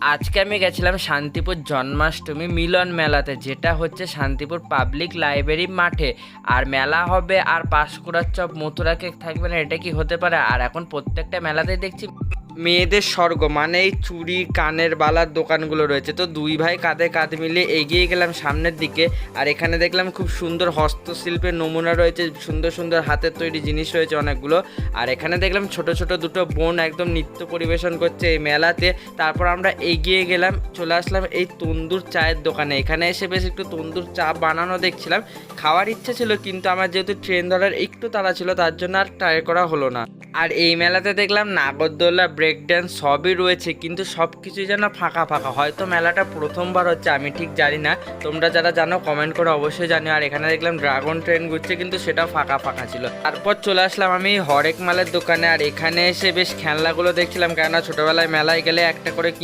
আজকে আমি গেছিলাম শান্তিপুর জন্মাষ্টমী মিলন মেলাতে, যেটা হচ্ছে শান্তিপুর পাবলিক লাইব্রেরি মাঠে। আর মেলা হবে আর পাঁশকুড়ার চপ মথুরা কেক থাকবে না, এটা কি হতে পারে? আর এখন প্রত্যেকটা মেলাতেই দেখছি মেয়েদের স্বর্গ, মানে এই চুড়ি কানের বালার দোকানগুলো রয়েছে। তো দুই ভাই কাঁধে কাঁধ মিলিয়ে এগিয়ে গেলাম সামনের দিকে। আর এখানে দেখলাম খুব সুন্দর হস্তশিল্পের নমুনা রয়েছে, সুন্দর সুন্দর হাতের তৈরি জিনিস রয়েছে অনেকগুলো। আর এখানে দেখলাম ছোট ছোট দুটো বোন একদম নৃত্য পরিবেশন করছে এই মেলাতে। তারপর আমরা এগিয়ে গেলাম, চলে আসলাম এই তন্দুর চায়ের দোকানে। এখানে এসে বেশ একটু তন্দুর চা বানানো দেখছিলাম, খাওয়ার ইচ্ছা ছিল, কিন্তু আমার যেহেতু ট্রেন ধরার একটু তাড়া ছিল তার জন্য আর ট্রাই করা হলো না। আর এই মেলাতে দেখলাম নাগরদোলা, ব্রেক ড্যান্স সবই রয়েছে, কিন্তু সব কিছুই যেন ফাঁকা ফাঁকা। হয়তো মেলাটা প্রথমবার হচ্ছে, আমি ঠিক জানি না। তোমরা যারা জানো কমেন্ট করে অবশ্যই জানিও। আর এখানে দেখলাম ড্রাগন ট্রেন ঘুরছে, কিন্তু সেটাও ফাঁকা ফাঁকা ছিল। তারপর চলে আসলাম আমি হরেক মালের দোকানে। আর এখানে এসে বেশ খেলনাগুলো দেখছিলাম, কেননা ছোটোবেলায় মেলায় গেলে একটা করে